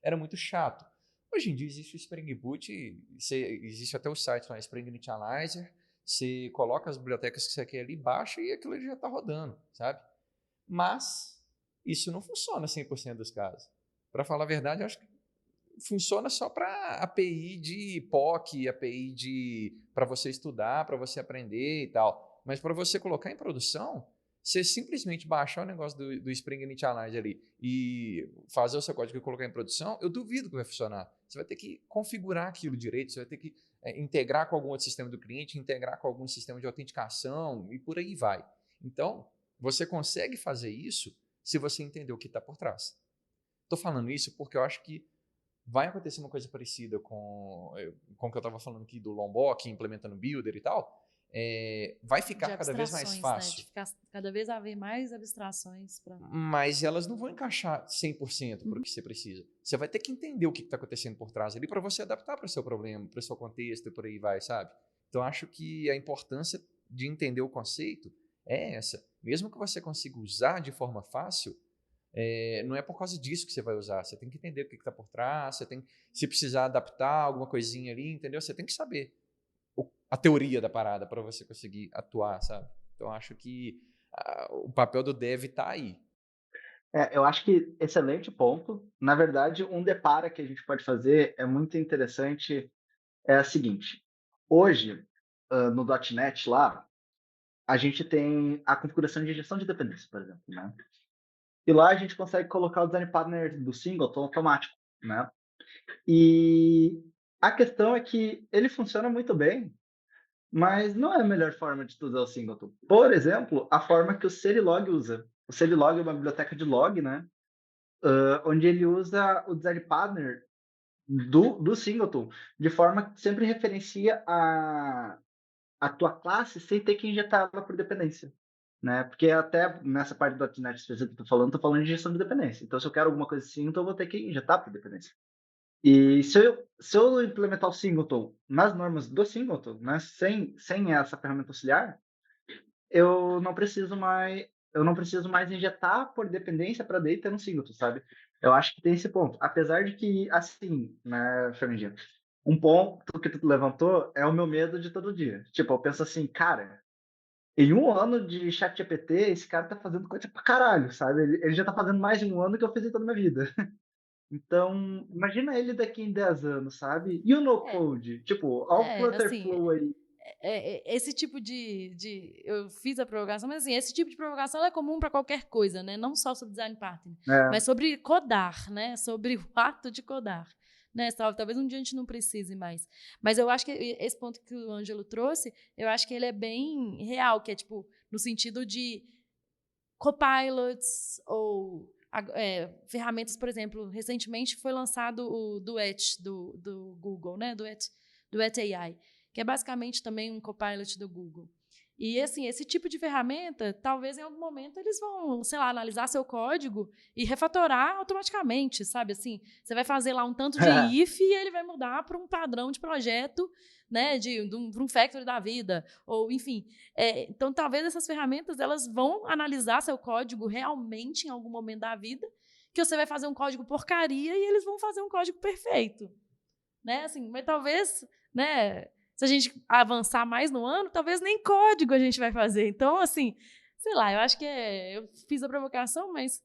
era muito chato. Hoje em dia existe o Spring Boot, existe até o site lá, Spring Initializer, você coloca as bibliotecas que você quer ali, baixa e aquilo já está rodando, sabe? Mas isso não funciona 100% dos casos. Para falar a verdade, eu acho que funciona só para API de POC, API para você estudar, para você aprender e tal. Mas para você colocar em produção, você simplesmente baixar o negócio do Spring Initialize ali e fazer o seu código e colocar em produção, eu duvido que vai funcionar. Você vai ter que configurar aquilo direito, você vai ter que integrar com algum outro sistema do cliente, integrar com algum sistema de autenticação e por aí vai. Então, você consegue fazer isso se você entender o que está por trás. Estou falando isso porque eu acho que vai acontecer uma coisa parecida com o que eu estava falando aqui do Lombok, implementando Builder e tal. Vai ficar cada vez mais fácil. Né? De ficar cada vez haver mais abstrações. Mas elas não vão encaixar 100% para o que você precisa. Você vai ter que entender o que está acontecendo por trás ali para você adaptar para o seu problema, para o seu contexto e por aí vai, sabe? Então, acho que a importância de entender o conceito é essa. Mesmo que você consiga usar de forma fácil, não é por causa disso que você vai usar. Você tem que entender o que está por trás, se precisar adaptar alguma coisinha ali, entendeu? Você tem que saber a teoria da parada para você conseguir atuar, sabe? Então, acho que o papel do dev está aí. Eu acho que excelente ponto. Na verdade, um deparo que a gente pode fazer é muito interessante, é o seguinte. Hoje, no .NET lá, a gente tem a configuração de gestão de dependência, por exemplo, né? E lá a gente consegue colocar o design partner do singleton automático, né? E a questão é que ele funciona muito bem, mas não é a melhor forma de tu usar o singleton. Por exemplo, a forma que o Serilog usa. O Serilog é uma biblioteca de log, né? Onde ele usa o design partner do singleton, de forma que sempre referencia a tua classe sem ter que injetar ela por dependência. Né? Porque até nessa parte do .NET que eu estou falando de gestão de dependência. Então, se eu quero alguma coisa assim, então eu vou ter que injetar por dependência. E se eu implementar o singleton nas normas do singleton, né, sem essa ferramenta auxiliar, eu não preciso mais injetar por dependência para daí ter um singleton, sabe? Eu acho que tem esse ponto. Apesar de que, assim, né, Fernandinho, um ponto que tu levantou é o meu medo de todo dia. Tipo, eu penso assim, cara, em um ano de ChatGPT, esse cara tá fazendo coisa pra caralho, sabe? Ele já tá fazendo mais de um ano que eu fiz em toda a minha vida. Então, imagina ele daqui em 10 anos, sabe? E o no-code? Tipo, olha o Assim, Flutterflow aí. esse tipo eu fiz a provocação, mas assim, esse tipo de provocação ela é comum para qualquer coisa, né? Não só sobre design pattern, mas sobre codar, né? Sobre o ato de codar. Né? Talvez um dia a gente não precise mais. Mas eu acho que esse ponto que o Ângelo trouxe, eu acho que ele é bem real, que é tipo, no sentido de copilots ou ferramentas, por exemplo, recentemente foi lançado o Duet do Google, né? Duet AI, que é basicamente também um copilot do Google. E, assim, esse tipo de ferramenta, talvez em algum momento eles vão, sei lá, analisar seu código e refatorar automaticamente, sabe? Assim, você vai fazer lá um tanto de if e ele vai mudar para um padrão de projeto, né? De um factory da vida, ou enfim. Então, talvez essas ferramentas elas vão analisar seu código realmente em algum momento da vida, que você vai fazer um código porcaria e eles vão fazer um código perfeito. Né? Assim, mas talvez, né? Se a gente avançar mais no ano, talvez nem código a gente vai fazer. Então, assim, sei lá, eu acho que eu fiz a provocação, mas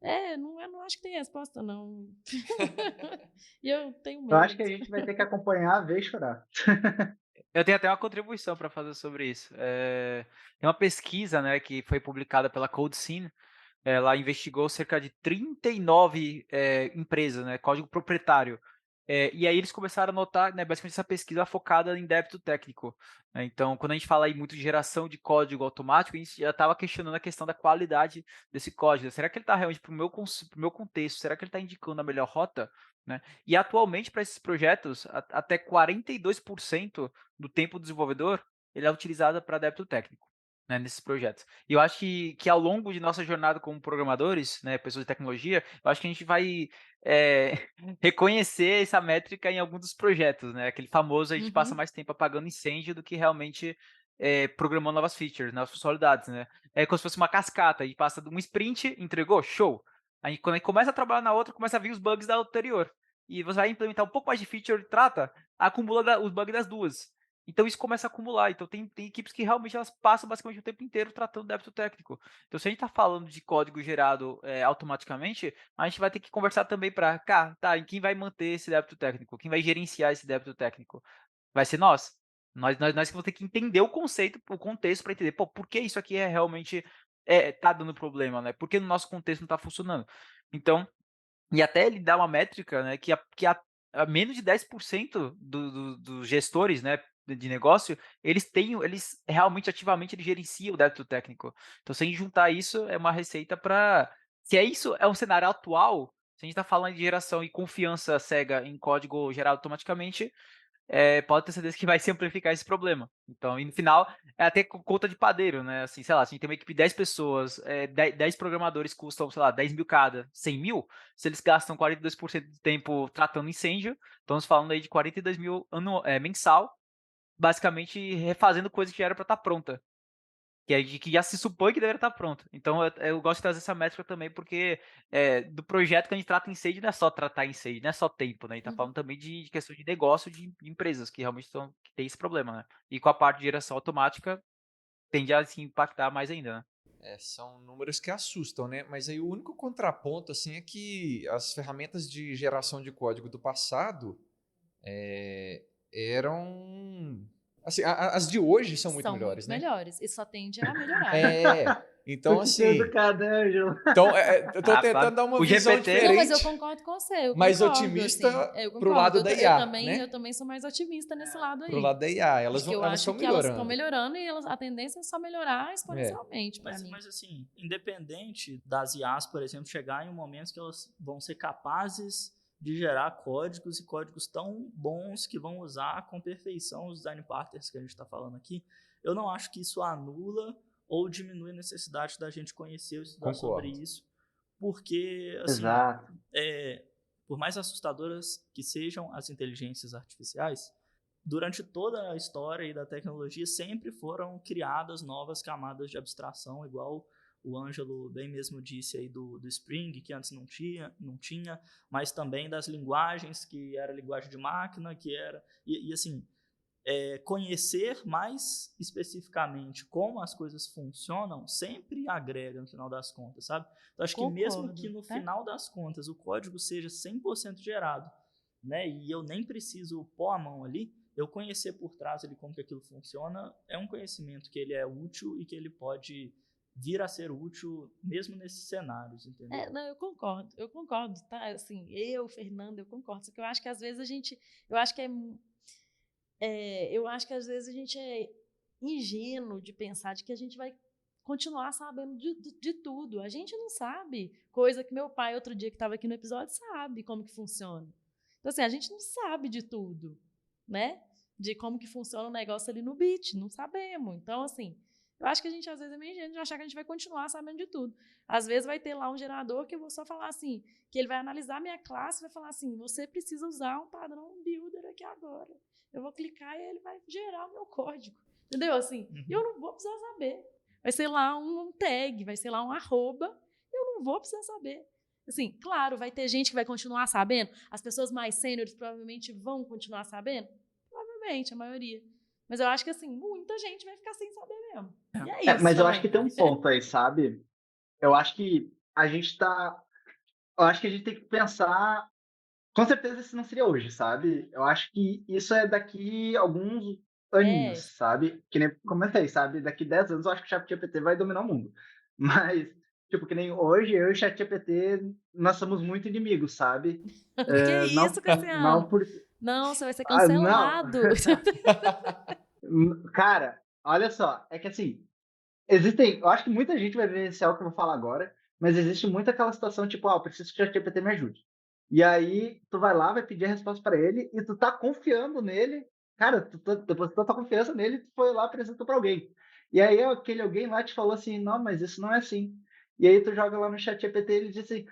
eu não acho que tem resposta, não. E eu tenho medo. Eu acho que a gente vai ter que acompanhar, ver e chorar. Eu tenho até uma contribuição para fazer sobre isso. Tem uma pesquisa, né, que foi publicada pela CodeSyn. Ela investigou cerca de 39 empresas, né, código proprietário. E aí eles começaram a notar, né, basicamente essa pesquisa focada em débito técnico. Né? Então, quando a gente fala aí muito de geração de código automático, a gente já estava questionando a questão da qualidade desse código. Será que ele está realmente para o meu contexto? Será que ele está indicando a melhor rota? Né? E atualmente, para esses projetos, até 42% do tempo do desenvolvedor ele é utilizado para débito técnico. Né, nesses projetos. E eu acho que ao longo de nossa jornada como programadores, né, pessoas de tecnologia, eu acho que a gente vai reconhecer essa métrica em algum dos projetos, né? Aquele famoso, a gente passa mais tempo apagando incêndio do que realmente programando novas features, novas funcionalidades, né? É como se fosse uma cascata, a gente passa de um sprint, entregou, show. Quando a gente começa a trabalhar na outra, começa a vir os bugs da anterior. E você vai implementar um pouco mais de feature, acumula os bugs das duas. Então isso começa a acumular. Então tem equipes que realmente elas passam basicamente o tempo inteiro tratando débito técnico. Então se a gente está falando de código gerado automaticamente, a gente vai ter que conversar também para, tá, em quem vai manter esse débito técnico? Quem vai gerenciar esse débito técnico? Vai ser nós. Nós que vamos ter que entender o conceito, o contexto para entender, pô, por que isso aqui é realmente tá dando problema, né? Por que no nosso contexto não está funcionando? Então, e até ele dá uma métrica, né, a menos de 10% dos gestores, né, de negócio, eles realmente ativamente eles gerenciam o débito técnico. Então, se a gente juntar isso, é uma receita para. Se é isso, é um cenário atual, se a gente está falando de geração e confiança cega em código gerado automaticamente, pode ter certeza que vai se amplificar esse problema. Então, e no final, é até conta de padeiro, né? Assim, sei lá, se a gente tem uma equipe de 10 pessoas, 10 programadores custam, sei lá, 10 mil cada, 100 mil, se eles gastam 42% do tempo tratando incêndio, estamos falando aí de 42 mil mensal, basicamente refazendo coisa que já era para estar pronta. Que já se supõe que deveria estar pronto. Então, eu gosto de trazer essa métrica também, porque do projeto que a gente trata em sage, não é só tratar em sage, não é só tempo, né? A gente tá falando também de questão de negócio de empresas que realmente que tem esse problema, né? E com a parte de geração automática, tende a se impactar mais ainda, né? São números que assustam, né? Mas aí o único contraponto assim é que as ferramentas de geração de código do passado eram assim, as de hoje são muito melhores, né? melhores. E só tende a melhorar. Então Tô te sendo assim, educado, né, Ângelo? então eu tô Claro. tentando dar uma O visão GPT Não, mas eu diferente, concordo com você, eu mais concordo, otimista assim, eu pro concordo. lado da IA, Eu né? também sou mais otimista nesse lado Pro aí. lado da IA, Acho que eu elas acho estão que elas estão melhorando. melhorando e a tendência é só melhorar exponencialmente para mim. Mas assim, independente das IAs, por exemplo, chegar em um momento que elas vão ser capazes de gerar códigos e códigos tão bons que vão usar com perfeição os design patterns que a gente está falando aqui, eu não acho que isso anula ou diminui a necessidade da gente conhecer ou estudar sobre Concordo. isso, porque, assim, Exato. por mais assustadoras que sejam as inteligências artificiais, durante toda a história da tecnologia sempre foram criadas novas camadas de abstração, igual o Ângelo bem mesmo disse aí do Spring, que antes não tinha, mas também das linguagens, que era linguagem de máquina, que era... E assim, conhecer mais especificamente como as coisas funcionam sempre agrega no final das contas, sabe? Então, acho que mesmo que no final das contas o código seja 100% gerado, né, e eu nem preciso pôr a mão ali, eu conhecer por trás ali como que aquilo funciona é um conhecimento que ele é útil e que ele pode vir a ser útil mesmo nesses cenários, entendeu? Não, eu concordo, tá? Assim, Fernando, eu concordo. Só que eu acho que às vezes eu acho que eu acho que às vezes a gente é ingênuo de pensar de que a gente vai continuar sabendo de tudo. A gente não sabe, coisa que meu pai, outro dia que estava aqui no episódio, sabe como que funciona. Então, assim, a gente não sabe de tudo, né? De como que funciona o negócio ali no bit, não sabemos. Então, assim, eu acho que a gente às vezes é meio ingênuo de achar que a gente vai continuar sabendo de tudo. Às vezes vai ter lá um gerador que eu vou só falar assim, que ele vai analisar a minha classe e vai falar assim, você precisa usar um padrão builder aqui agora. Eu vou clicar e ele vai gerar o meu código. Entendeu? Assim, eu não vou precisar saber. Vai ser lá um tag, vai ser lá um arroba, eu não vou precisar saber. Assim, claro, vai ter gente que vai continuar sabendo, as pessoas mais sêniores provavelmente vão continuar sabendo, provavelmente, a maioria. Mas eu acho que, assim, muita gente vai ficar sem saber mesmo. E é isso. Mas eu acho que tem um ponto aí, sabe? Eu acho que a gente tá... Eu acho que a gente tem que pensar... Com certeza isso não seria hoje, sabe? Eu acho que isso é daqui a alguns aninhos, sabe? Que nem comecei, sabe? Daqui 10 anos eu acho que o ChatGPT vai dominar o mundo. Mas, tipo, que nem hoje, eu e o ChatGPT, nós somos muito inimigos, sabe? Que isso, Cassiano? Não por... Não, você vai ser não. cancelado. Cara, olha só, é que assim, eu acho que muita gente vai vivenciar o que eu vou falar agora, mas existe muito aquela situação, tipo, eu preciso que o ChatGPT me ajude. E aí, tu vai lá, vai pedir a resposta para ele, e tu tá confiando nele, cara, tu depositou tua confiança nele, tu foi lá e apresentou para alguém. E aí, aquele alguém lá te falou assim, não, mas isso não é assim. E aí, tu joga lá no ChatGPT e ele diz assim,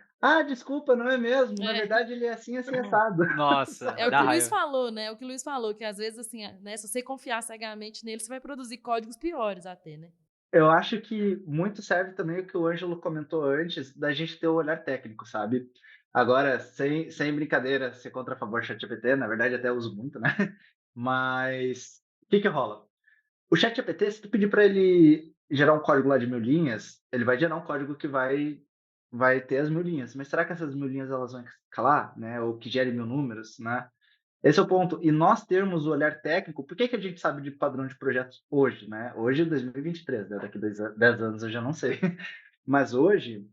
desculpa, não é mesmo, na verdade ele é assim, assim, assado. Nossa, É o dá que o Luiz raiva. falou, né? O que o Luiz falou, que às vezes, assim, né, se você confiar cegamente nele, você vai produzir códigos piores até, né? Eu acho que muito serve também o que o Ângelo comentou antes, da gente ter o olhar técnico, sabe? Agora, sem brincadeira, ser contra a favor do ChatGPT, na verdade até uso muito, né? Mas que rola? O ChatGPT, se tu pedir para ele gerar um código lá de 1000 linhas, ele vai gerar um código que vai ter as 1000 linhas. Mas será que essas 1000 linhas elas vão escalar, né? Ou que gere 1000 números, né? Esse é o ponto. E nós termos o olhar técnico, por que a gente sabe de padrão de projetos hoje, né? Hoje é 2023, né? Daqui 10 anos eu já não sei. Mas hoje,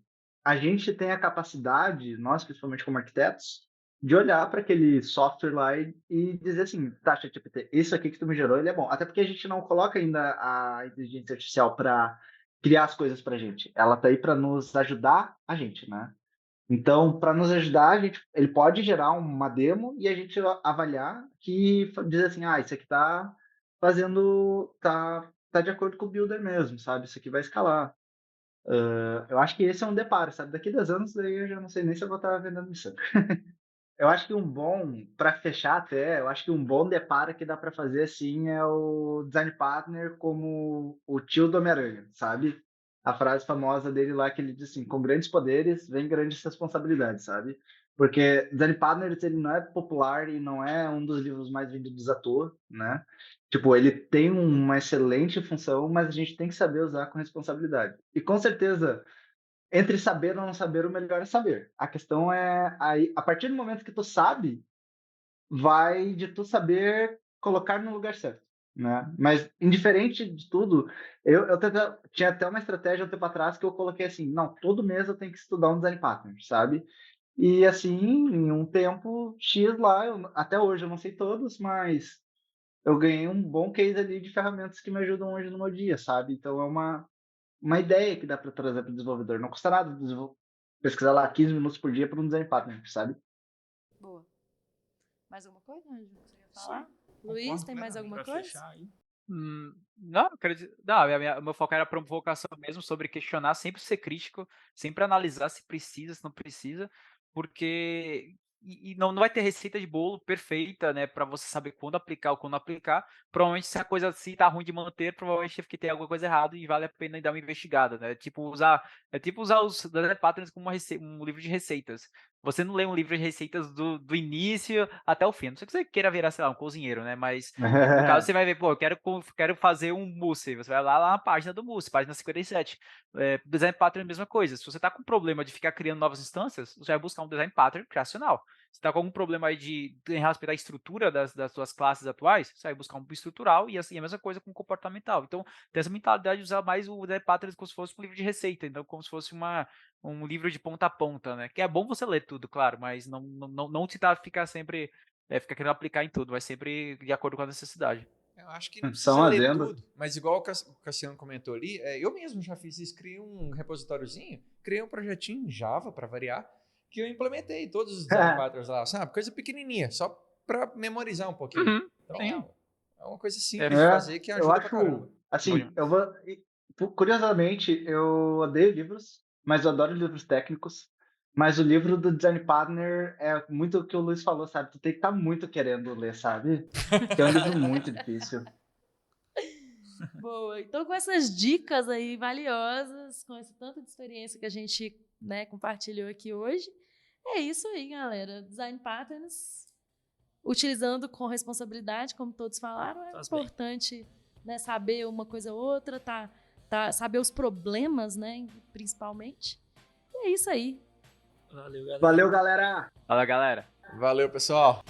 a gente tem a capacidade, nós principalmente como arquitetos, de olhar para aquele software lá e dizer assim, tá, ChatGPT, isso aqui que tu me gerou, ele é bom. Até porque a gente não coloca ainda a inteligência artificial para criar as coisas para a gente. Ela tá aí para nos ajudar a gente, né? Então, para nos ajudar, ele pode gerar uma demo e a gente avaliar que dizer assim, isso aqui tá fazendo, tá de acordo com o builder mesmo, sabe? Isso aqui vai escalar. Eu acho que esse é um deparo, sabe? Daqui a 10 anos daí eu já não sei nem se eu vou estar vendendo isso. Eu acho que para fechar até, eu acho que um bom deparo que dá para fazer assim é o design partner como o tio do Homem-Aranha, sabe? A frase famosa dele lá que ele diz assim, com grandes poderes vem grandes responsabilidades, sabe? Porque design partners ele não é popular e não é um dos livros mais vendidos à toa, né? Tipo, ele tem uma excelente função, mas a gente tem que saber usar com responsabilidade. E com certeza entre saber ou não saber, o melhor é saber. A questão é, aí, a partir do momento que tu sabe, vai de tu saber colocar no lugar certo, né? Mas, indiferente de tudo, eu tinha até uma estratégia um tempo atrás que eu coloquei assim, não, todo mês eu tenho que estudar um design partner, sabe? E assim, em um tempo X lá, até hoje eu não sei todos, mas eu ganhei um bom case ali de ferramentas que me ajudam hoje no meu dia, sabe? Então é uma ideia que dá para trazer para o desenvolvedor. Não custa nada pesquisar lá 15 minutos por dia para um design partner, sabe? Boa. Mais alguma coisa, Ângelo, que você quer falar? Sim, Luiz, concordo tem mais plenamente. alguma Pra coisa? fechar aí. Não, não, meu foco era provocação mesmo, sobre questionar, sempre ser crítico, sempre analisar se precisa, se não precisa, porque e não vai ter receita de bolo perfeita, né, para você saber quando aplicar ou quando não aplicar. Provavelmente se a coisa assim tá ruim de manter, provavelmente é porque tem alguma coisa errada e vale a pena dar uma investigada, né? É tipo usar os design patterns como um livro de receitas. Você não lê um livro de receitas do início até o fim. Não sei que você queira virar, sei lá, um cozinheiro, né? Mas no caso, você vai ver, pô, eu quero fazer um mousse. Você vai lá na página do mousse, página 57. Design pattern é a mesma coisa. Se você tá com problema de ficar criando novas instâncias, você vai buscar um design pattern criacional. Se tá com algum problema aí em relação à estrutura das suas classes atuais, você vai buscar um estrutural e assim, a mesma coisa com o comportamental. Então, tem essa mentalidade de usar mais o design pattern como se fosse um livro de receita. Então, como se fosse um livro de ponta a ponta, né? Que é bom você ler tudo, claro, mas não tentar ficar sempre, ficar querendo aplicar em tudo, vai sempre de acordo com a necessidade. Eu acho que não Só precisa um ler adendo. tudo, mas igual o Cassiano comentou ali, eu mesmo já fiz isso, criei um repositóriozinho, criei um projetinho em Java, para variar, que eu implementei todos os design patterns lá, sabe? Coisa pequenininha, só para memorizar um pouquinho. Uhum, Então, sim. é uma coisa simples de fazer que Eu ajuda pra caramba. acho, assim, curiosamente, eu odeio livros, mas eu adoro livros técnicos. Mas o livro do Design Partner é muito o que o Luiz falou, sabe? Tu tem que estar muito querendo ler, sabe? Que é um livro muito difícil. Boa. Então, com essas dicas aí valiosas, com esse tanto de experiência que a gente, né, compartilhou aqui hoje, é isso aí, galera. Design patterns, utilizando com responsabilidade, como todos falaram, é Faz bem. importante, né, saber uma coisa ou outra, saber os problemas, né, principalmente. E é isso aí. Valeu, galera. Valeu, galera! Fala, galera. Valeu, pessoal.